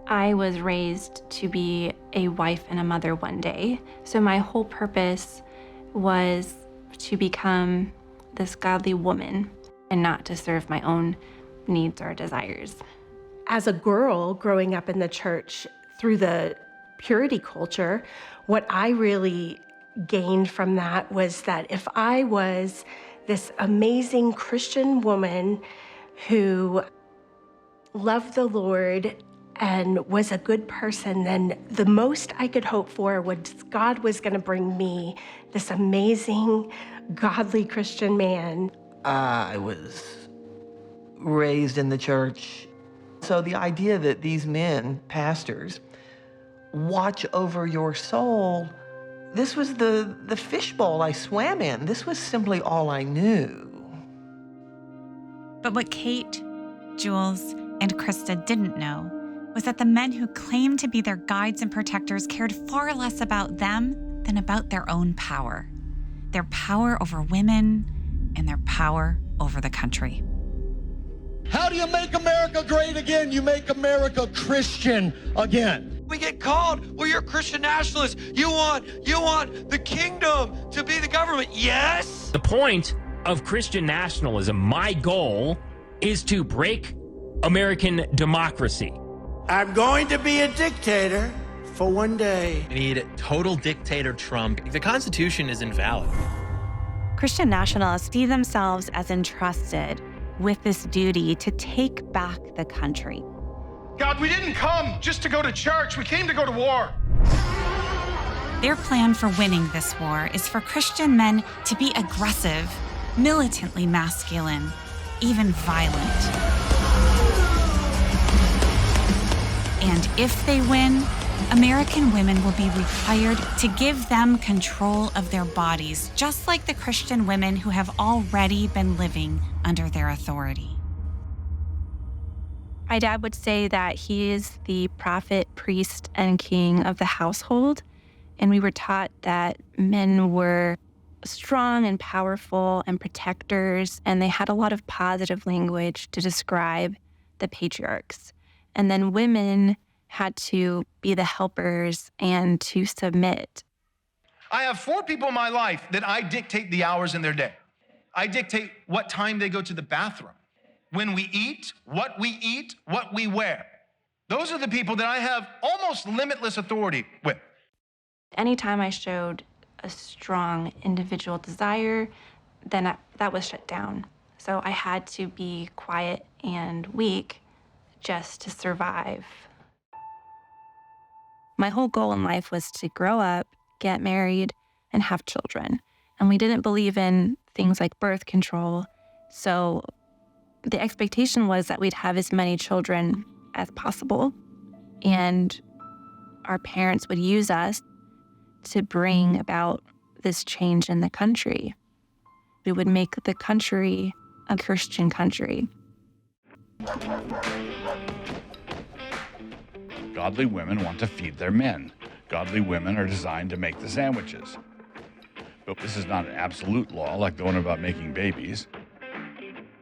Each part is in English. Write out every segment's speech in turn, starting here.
I was raised to be a wife and a mother one day. So my whole purpose was to become this godly woman and not to serve my own needs or desires. As a girl growing up in the church through the purity culture, what I really gained from that was that if I was this amazing Christian woman who loved the Lord and was a good person, then the most I could hope for was God was going to bring me this amazing, godly Christian man. I was raised in the church. So the idea that these men, pastors, watch over your soul, this was the fishbowl I swam in. This was simply all I knew. But what Kate, Jules, and Krista didn't know was that the men who claimed to be their guides and protectors cared far less about them than about their own power over women and their power over the country. How do you make America great again? You make America Christian again. We get called, well, you're a Christian nationalist. You want the kingdom to be the government. Yes. The point of Christian nationalism, my goal, is to break American democracy. I'm going to be a dictator for one day. We need total dictator Trump. The Constitution is invalid. Christian nationalists see themselves as entrusted with this duty to take back the country. God, we didn't come just to go to church. We came to go to war. Their plan for winning this war is for Christian men to be aggressive, militantly masculine, even violent. And if they win, American women will be required to give them control of their bodies, just like the Christian women who have already been living under their authority. My dad would say that he is the prophet, priest, and king of the household. And we were taught that men were strong and powerful and protectors, and they had a lot of positive language to describe the patriarchs. And then women had to be the helpers and to submit. I have 4 people in my life that I dictate the hours in their day. I dictate what time they go to the bathroom, when we eat, what we wear. Those are the people that I have almost limitless authority with. Anytime I showed a strong individual desire, then that was shut down. So I had to be quiet and weak just to survive. My whole goal in life was to grow up, get married, and have children. And we didn't believe in things like birth control. So the expectation was that we'd have as many children as possible. And our parents would use us to bring about this change in the country. We would make the country a Christian country. Godly women want to feed their men. Godly women are designed to make the sandwiches. But this is not an absolute law like the one about making babies.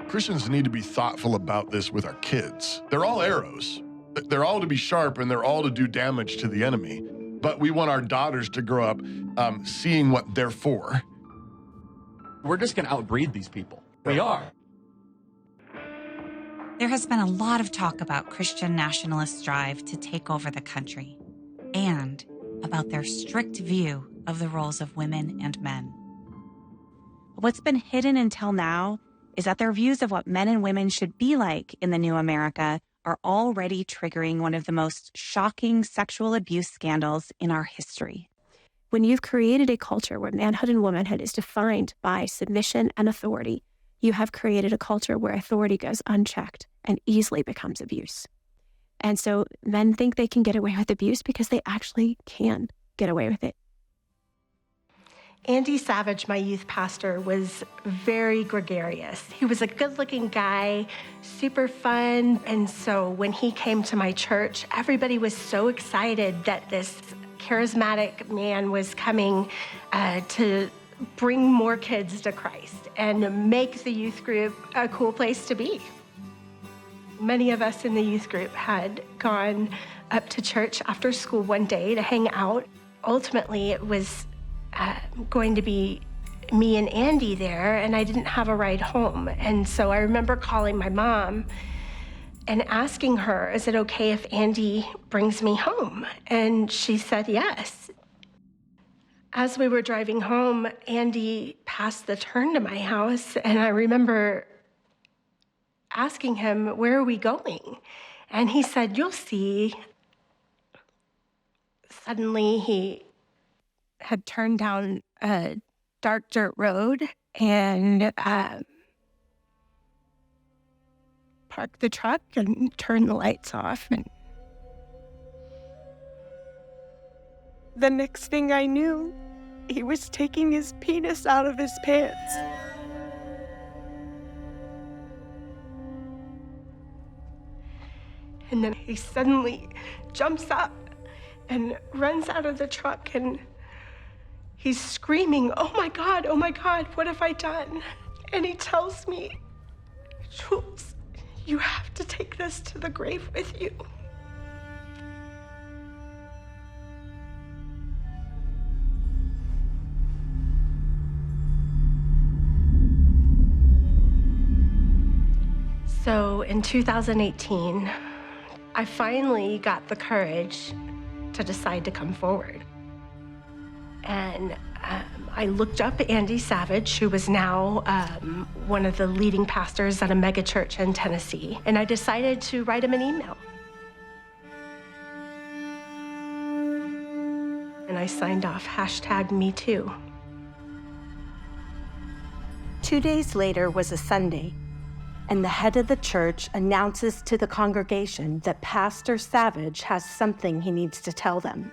Christians need to be thoughtful about this with our kids. They're all arrows. They're all to be sharp and they're all to do damage to the enemy. But we want our daughters to grow up seeing what they're for. We're just going to outbreed these people. We are. There has been a lot of talk about Christian nationalists' drive to take over the country and about their strict view of the roles of women and men. What's been hidden until now is that their views of what men and women should be like in the new America are already triggering one of the most shocking sexual abuse scandals in our history. When you've created a culture where manhood and womanhood is defined by submission and authority, you have created a culture where authority goes unchecked and easily becomes abuse. And so men think they can get away with abuse because they actually can get away with it. Andy Savage, my youth pastor, was very gregarious. He was a good-looking guy, super fun. And so when he came to my church, everybody was so excited that this charismatic man was coming to bring more kids to Christ and make the youth group a cool place to be. Many of us in the youth group had gone up to church after school one day to hang out. Ultimately, it was going to be me and Andy there, and I didn't have a ride home. And so I remember calling my mom and asking her, is it okay if Andy brings me home? And she said yes. As we were driving home, Andy passed the turn to my house, and I remember asking him, where are we going? And he said, you'll see. Suddenly, he had turned down a dark dirt road and parked the truck and turned the lights off. And the next thing I knew, he was taking his penis out of his pants. And then he suddenly jumps up and runs out of the truck, and he's screaming, oh my God, what have I done? And he tells me, Jules, you have to take this to the grave with you. So in 2018, I finally got the courage to decide to come forward. And I looked up Andy Savage, who was now one of the leading pastors at a mega church in Tennessee, and I decided to write him an email. And I signed off #MeToo. 2 days later was a Sunday, and the head of the church announces to the congregation that Pastor Savage has something he needs to tell them.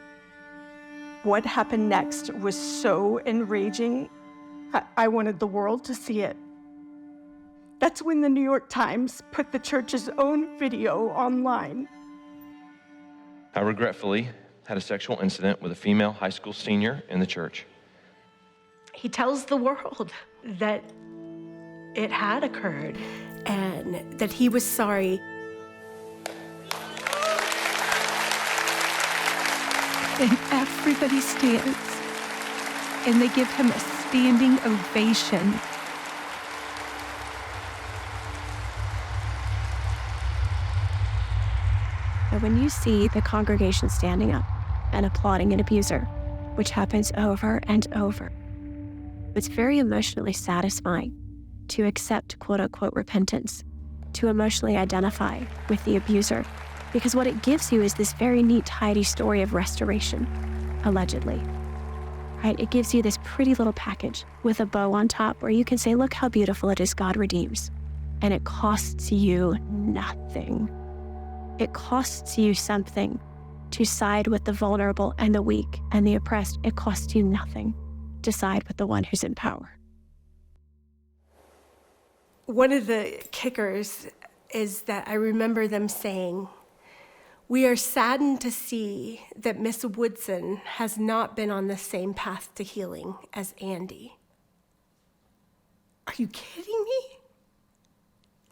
What happened next was so enraging, I wanted the world to see it. That's when the New York Times put the church's own video online. I regretfully had a sexual incident with a female high school senior in the church. He tells the world that it had occurred and that he was sorry. And everybody stands and they give him a standing ovation. But when you see the congregation standing up and applauding an abuser, which happens over and over, it's very emotionally satisfying to accept quote-unquote repentance, to emotionally identify with the abuser, because what it gives you is this very neat, tidy story of restoration, allegedly. Right? It gives you this pretty little package with a bow on top where you can say, look how beautiful it is God redeems. And it costs you nothing. It costs you something to side with the vulnerable and the weak and the oppressed. It costs you nothing to side with the one who's in power. One of the kickers is that I remember them saying, we are saddened to see that Miss Woodson has not been on the same path to healing as Andy. Are you kidding me?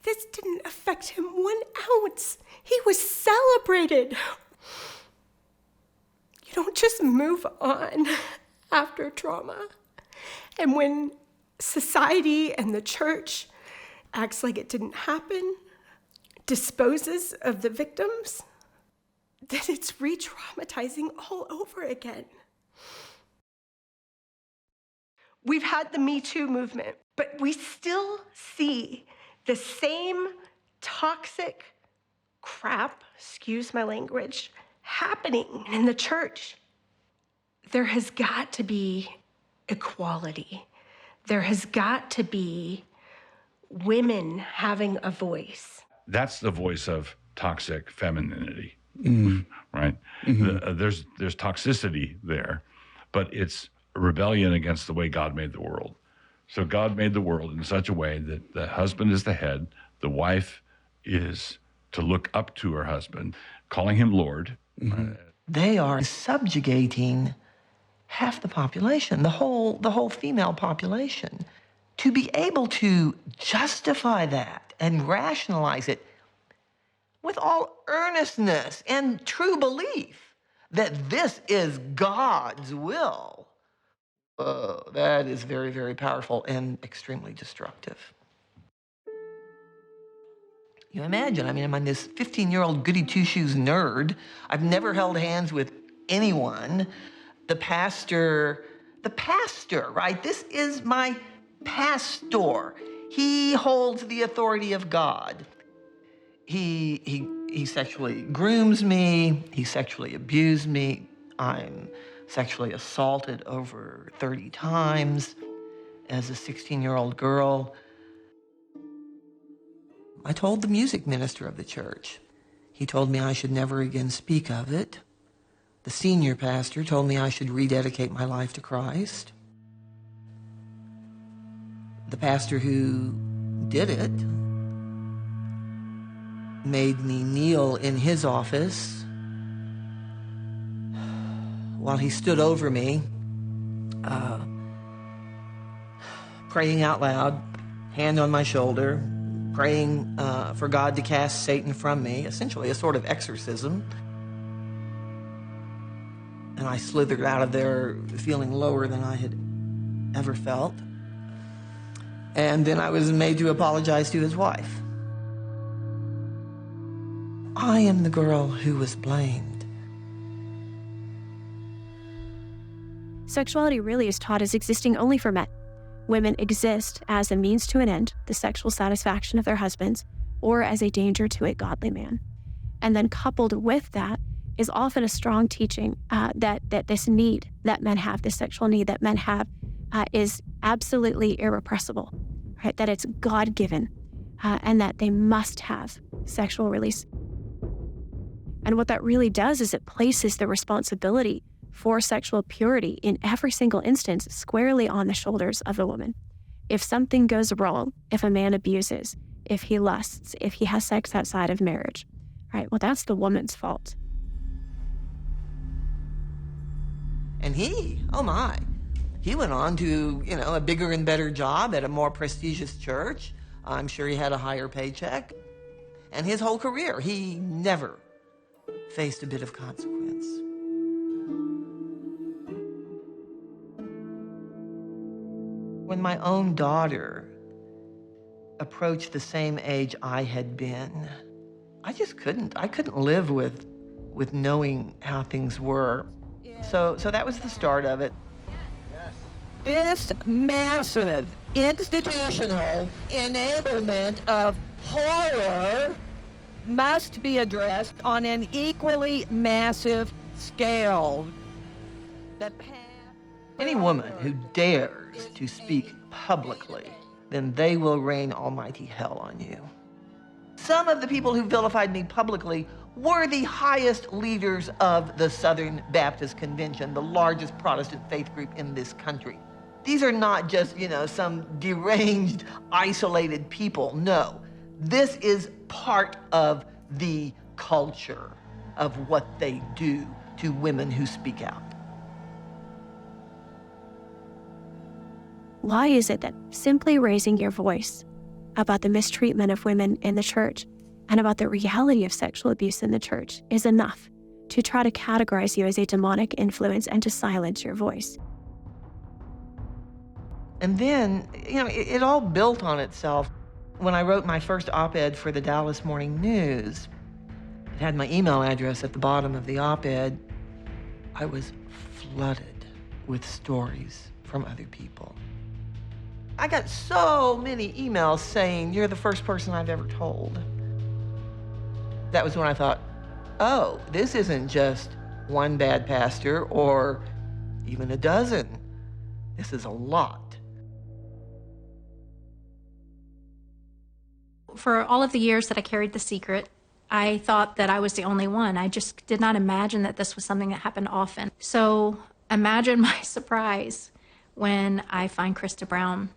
This didn't affect him 1 ounce. He was celebrated. You don't just move on after trauma. And when society and the church acts like it didn't happen, disposes of the victims, then it's re-traumatizing all over again. We've had the Me Too movement, but we still see the same toxic crap, excuse my language, happening in the church. There has got to be equality. There has got to be women having a voice. That's the voice of toxic femininity, right? Mm-hmm. There's toxicity there, but it's a rebellion against the way God made the world. So God made the world in such a way that the husband is the head, the wife is to look up to her husband, calling him Lord. Mm-hmm. They are subjugating half the population, the whole female population. To be able to justify that and rationalize it, with all earnestness and true belief that this is God's will, that is very, very powerful and extremely destructive. You imagine, I mean, I'm this 15-year-old goody two-shoes nerd. I've never held hands with anyone. The pastor, right? This is my pastor. He holds the authority of God. He sexually grooms me. He sexually abused me. I'm sexually assaulted over 30 times as a 16-year-old girl. I told the music minister of the church. He told me I should never again speak of it. The senior pastor told me I should rededicate my life to Christ. The pastor who did it made me kneel in his office while he stood over me, praying out loud, hand on my shoulder, praying for God to cast Satan from me, essentially a sort of exorcism. And I slithered out of there feeling lower than I had ever felt. And then I was made to apologize to his wife. I am the girl who was blamed. Sexuality really is taught as existing only for men. Women exist as a means to an end, the sexual satisfaction of their husbands, or as a danger to a godly man. And then coupled with that is often a strong teaching that this need that men have, this sexual need that men have, is absolutely irrepressible, right? That it's God-given, and that they must have sexual release. And what that really does is it places the responsibility for sexual purity in every single instance squarely on the shoulders of the woman. If something goes wrong, if a man abuses, if he lusts, if he has sex outside of marriage, right? Well, that's the woman's fault. And he, oh my, he went on to, a bigger and better job at a more prestigious church. I'm sure he had a higher paycheck. And his whole career, he never faced a bit of consequence. When my own daughter approached the same age I had been, I just couldn't. I couldn't live with knowing how things were. So that was the start of it. This massive institutional enablement of horror must be addressed on an equally massive scale. Any woman who dares to speak publicly, then they will rain almighty hell on you. Some of the people who vilified me publicly were the highest leaders of the Southern Baptist Convention, the largest Protestant faith group in this country. These are not just, some deranged, isolated people. No, this is part of the culture of what they do to women who speak out. Why is it that simply raising your voice about the mistreatment of women in the church and about the reality of sexual abuse in the church is enough to try to categorize you as a demonic influence and to silence your voice? And then, it all built on itself. When I wrote my first op-ed for the Dallas Morning News, it had my email address at the bottom of the op-ed. I was flooded with stories from other people. I got so many emails saying, "You're the first person I've ever told." That was when I thought, oh, this isn't just one bad pastor or even a dozen. This is a lot. For all of the years that I carried the secret, I thought that I was the only one. I just did not imagine that this was something that happened often. So imagine my surprise when I find Krista Brown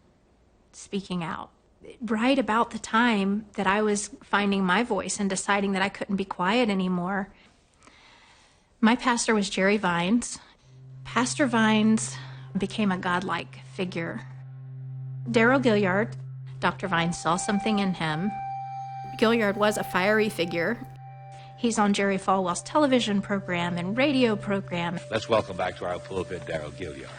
speaking out. Right about the time that I was finding my voice and deciding that I couldn't be quiet anymore. My pastor was Jerry Vines. Pastor Vines became a godlike figure. Darrell Gilliard, Dr. Vines saw something in him. Gilliard was a fiery figure. He's on Jerry Falwell's television program and radio program. Let's welcome back to our pulpit, Daryl Gilliard.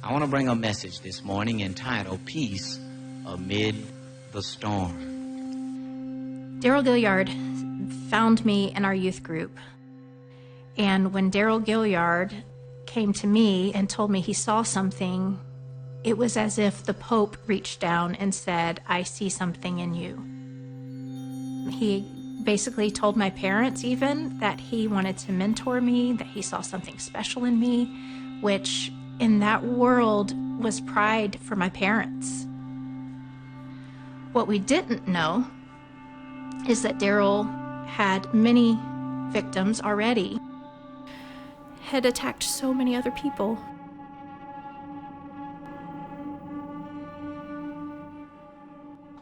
I want to bring a message this morning entitled Peace Amid the Storm. Daryl Gilliard found me in our youth group. And when Daryl Gilliard came to me and told me he saw something, it was as if the Pope reached down and said, I see something in you. He basically told my parents even that he wanted to mentor me, that he saw something special in me, which in that world was pride for my parents. What we didn't know is that Daryl had many victims already, had attacked so many other people.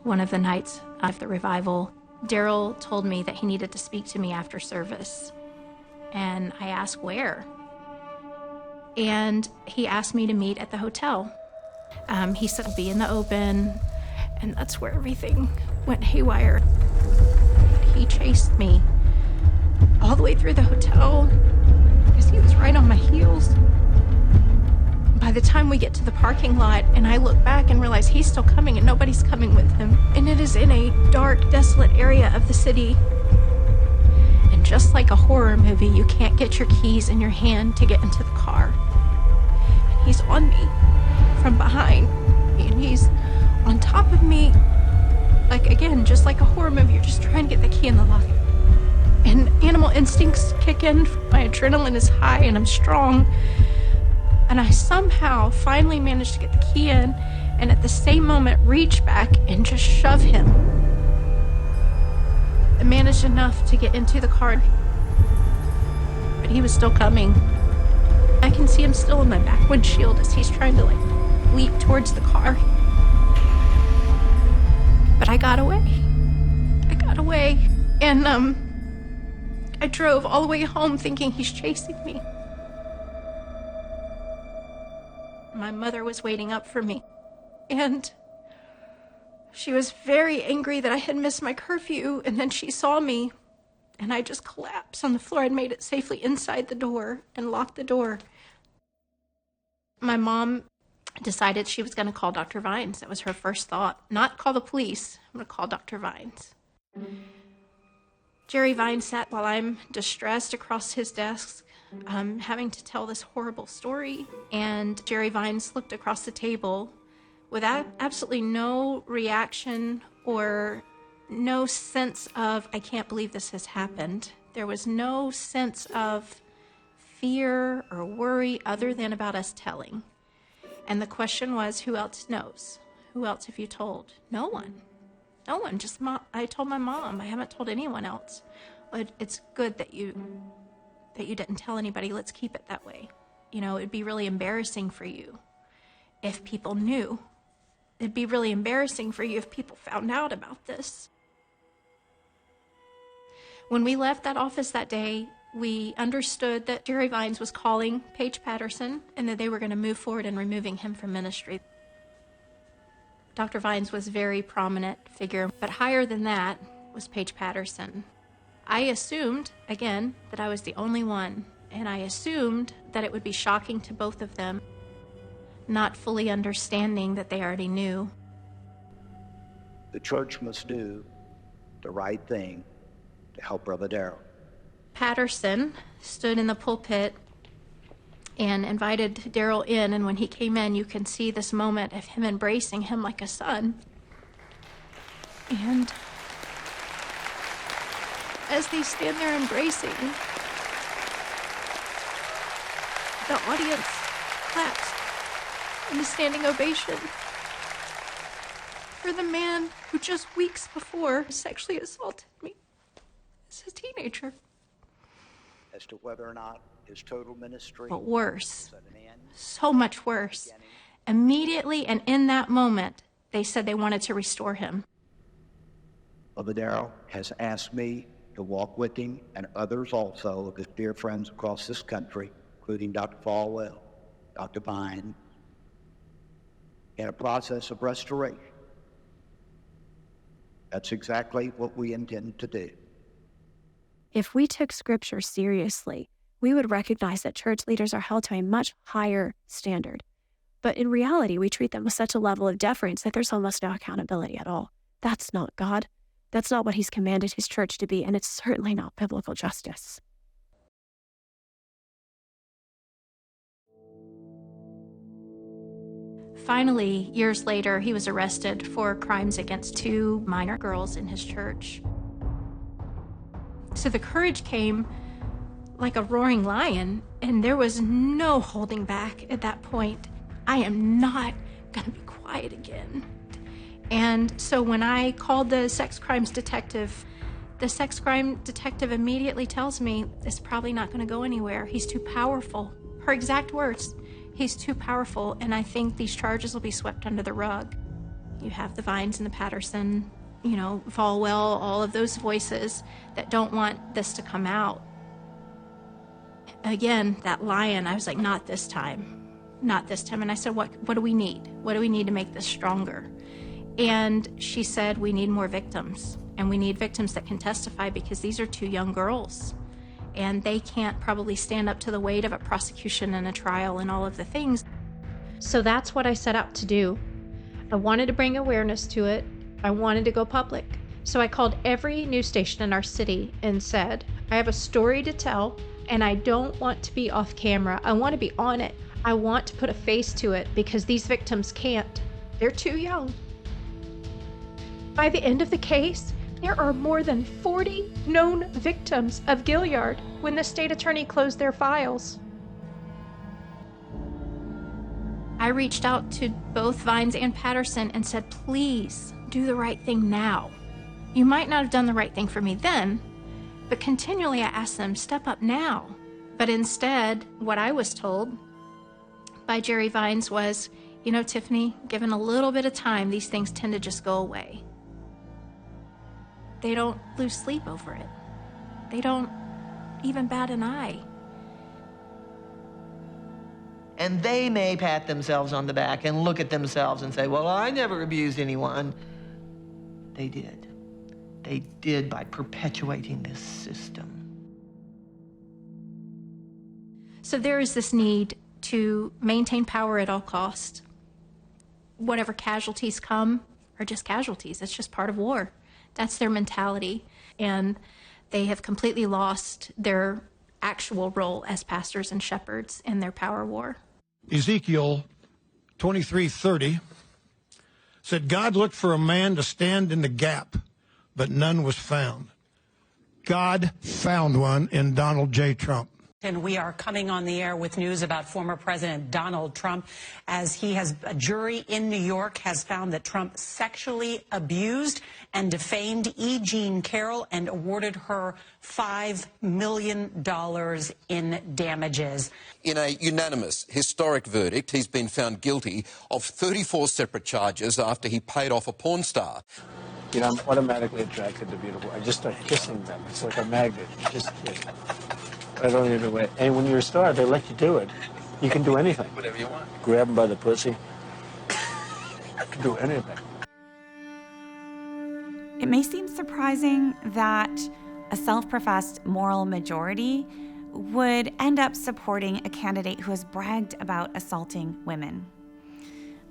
One of the nights of the revival, Daryl told me that he needed to speak to me after service. And I asked where. And he asked me to meet at the hotel. He said, I'll be in the open. And that's where everything went haywire. He chased me all the way through the hotel because he was right on my heels. By the time we get to the parking lot and I look back and realize he's still coming and nobody's coming with him. And it is in a dark, desolate area of the city. And just like a horror movie, you can't get your keys in your hand to get into the car. And he's on me from behind. And he's on top of me. Like, again, just like a horror movie, you're just trying to get the key in the lock. And animal instincts kick in. My adrenaline is high and I'm strong. And I somehow finally managed to get the key in and at the same moment reach back and just shove him. I managed enough to get into the car, but he was still coming. I can see him still in my back windshield as he's trying to leap towards the car. But I got away. And I drove all the way home thinking he's chasing me. My mother was waiting up for me, and she was very angry that I had missed my curfew, and then she saw me, and I just collapsed on the floor. I'd made it safely inside the door and locked the door. My mom decided she was going to call Dr. Vines. That was her first thought. Not call the police. I'm going to call Dr. Vines. Jerry Vines sat while I'm distressed across his desk, having to tell this horrible story. And Jerry Vines looked across the table with absolutely no reaction or no sense of, I can't believe this has happened. There was no sense of fear or worry other than about us telling. And the question was, who else knows? Who else have you told? No one. No one. Just Mom. I told my mom. I haven't told anyone else. But it's good that you didn't tell anybody. Let's keep it that way. You know, it'd be really embarrassing for you if people knew. It'd be really embarrassing for you if people found out about this. When we left that office that day, we understood that Jerry Vines was calling Paige Patterson and that they were going to move forward in removing him from ministry. Dr. Vines was a very prominent figure, but higher than that was Paige Patterson. I assumed, again, that I was the only one, and I assumed that it would be shocking to both of them, not fully understanding that they already knew. The church must do the right thing to help Brother Daryl. Patterson stood in the pulpit and invited Daryl in, and when he came in, you can see this moment of him embracing him like a son. And as they stand there embracing, the audience claps in a standing ovation for the man who just weeks before sexually assaulted me as a teenager. As to whether or not his total ministry... But worse, so much worse. Immediately and in that moment, they said they wanted to restore him. Brother Daryl has asked me to walk with him and others also of his dear friends across this country, including Dr. Falwell, Dr. Vine, in a process of restoration. That's exactly what we intend to do. If we took Scripture seriously, we would recognize that church leaders are held to a much higher standard. But in reality, we treat them with such a level of deference that there's almost no accountability at all. That's not God. That's not what he's commanded his church to be, and it's certainly not biblical justice. Finally, years later, he was arrested for crimes against 2 minor girls in his church. So the courage came like a roaring lion, and there was no holding back at that point. I am not going to be quiet again. And so when I called the sex crimes detective, the sex crime detective immediately tells me, it's probably not going to go anywhere. He's too powerful. Her exact words, he's too powerful, and I think these charges will be swept under the rug. You have the Vines and the Patterson, Falwell, all of those voices that don't want this to come out. Again, that lion, I was like, not this time, not this time. And I said, what do we need? What do we need to make this stronger? And she said, we need more victims, and we need victims that can testify, because these are 2 young girls, and they can't probably stand up to the weight of a prosecution and a trial and all of the things. So that's what I set out to do. I wanted to bring awareness to it. I wanted to go public. So I called every news station in our city and said, I have a story to tell, and I don't want to be off camera. I want to be on it. I want to put a face to it, because these victims can't. They're too young. By the end of the case, there are more than 40 known victims of Gilliard when the state attorney closed their files. I reached out to both Vines and Patterson and said, please do the right thing now. You might not have done the right thing for me then, but continually I asked them, step up now. But instead, what I was told by Jerry Vines was, Tiffany, given a little bit of time, these things tend to just go away. They don't lose sleep over it. They don't even bat an eye. And they may pat themselves on the back and look at themselves and say, well, I never abused anyone. They did. They did by perpetuating this system. So there is this need to maintain power at all costs. Whatever casualties come are just casualties. It's just part of war. That's their mentality. And they have completely lost their actual role as pastors and shepherds in their power war. Ezekiel 23:30 said, God looked for a man to stand in the gap, but none was found. God found one in Donald J. Trump. And we are coming on the air with news about former President Donald Trump, as a jury in New York has found that Trump sexually abused and defamed E. Jean Carroll and awarded her $5 million in damages. In a unanimous, historic verdict, he's been found guilty of 34 separate charges after he paid off a porn star. I'm automatically attracted to beautiful. I just start kissing them. It's like a magnet. I don't even wait. And when you're a star, they let you do it. You can do anything. Whatever you want. Grab them by the pussy. I can do anything. It may seem surprising that a self-professed moral majority would end up supporting a candidate who has bragged about assaulting women.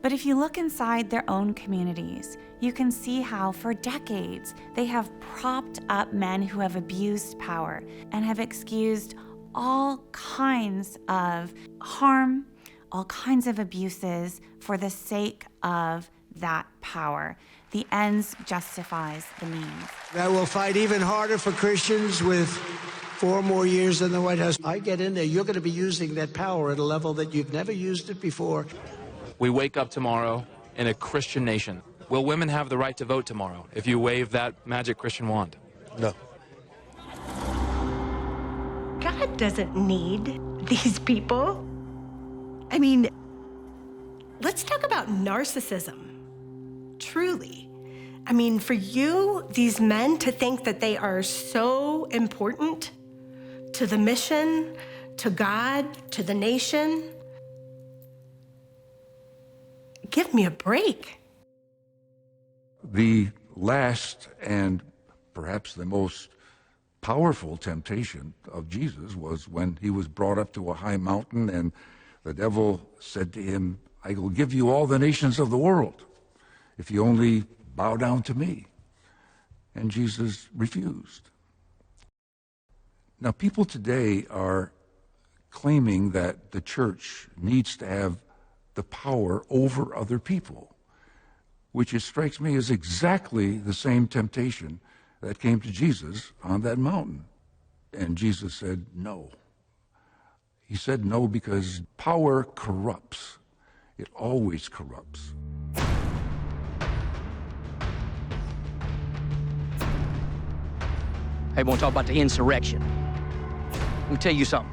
But if you look inside their own communities, you can see how for decades they have propped up men who have abused power and have excused all kinds of harm, all kinds of abuses for the sake of that power. The ends justifies the means. I will fight even harder for Christians with 4 more years in the White House. I get in there, you're going to be using that power at a level that you've never used it before. We wake up tomorrow in a Christian nation. Will women have the right to vote tomorrow if you wave that magic Christian wand? No. God doesn't need these people. I mean, let's talk about narcissism. Truly. I mean, for you, these men to think that they are so important to the mission, to God, to the nation. give me a break. The last and perhaps the most powerful temptation of Jesus was when he was brought up to a high mountain and the devil said to him, I will give you all the nations of the world if you only bow down to me. And Jesus refused. Now, people today are claiming that the church needs to have the power over other people, which it strikes me as exactly the same temptation that came to Jesus on that mountain. And Jesus said no. He said no because power corrupts. It always corrupts. Hey, want to talk about the insurrection? Let me tell you something.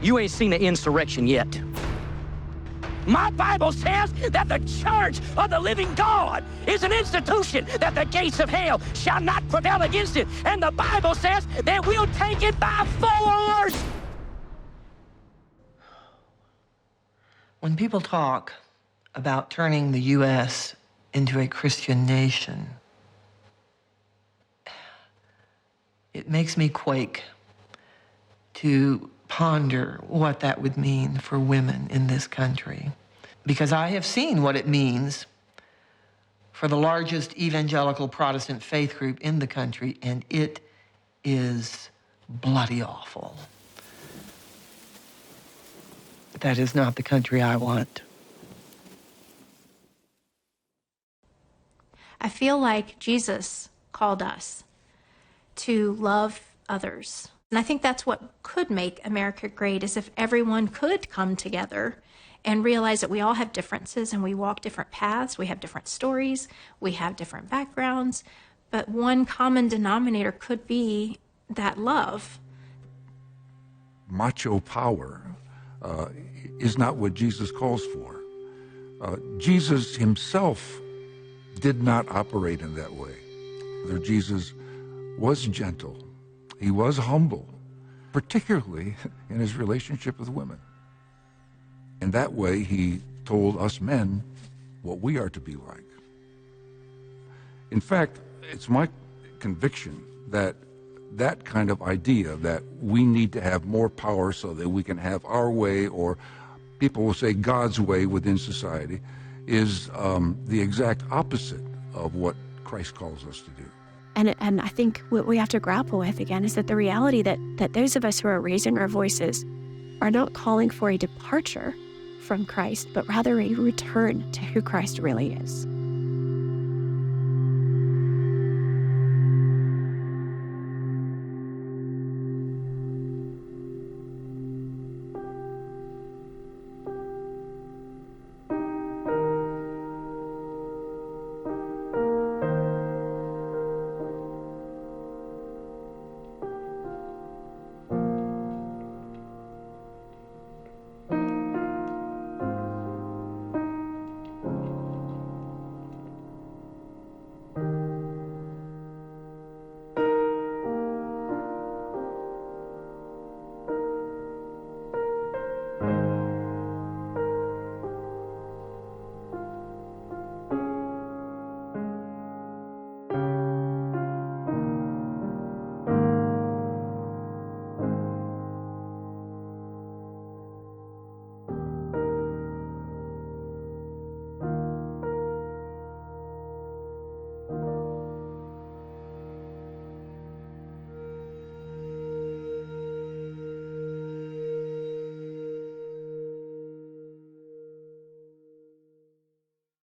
You ain't seen an insurrection yet. My Bible says that the church of the living God is an institution, that the gates of hell shall not prevail against it. And the Bible says that we'll take it by force. When people talk about turning the U.S. into a Christian nation, it makes me quake to ponder what that would mean for women in this country. Because I have seen what it means for the largest evangelical Protestant faith group in the country, and it is bloody awful. That is not the country I want. I feel like Jesus called us to love others. And I think that's what could make America great, is if everyone could come together and realize that we all have differences and we walk different paths, we have different stories, we have different backgrounds, but one common denominator could be that love. Macho power is not what Jesus calls for. Jesus himself did not operate in that way. Jesus was gentle. He was humble, particularly in his relationship with women. In that way, he told us men what we are to be like. In fact, it's my conviction that that kind of idea that we need to have more power so that we can have our way, or people will say God's way within society, is the exact opposite of what Christ calls us to do. And I think what we have to grapple with, again, is that the reality that those of us who are raising our voices are not calling for a departure from Christ, but rather a return to who Christ really is.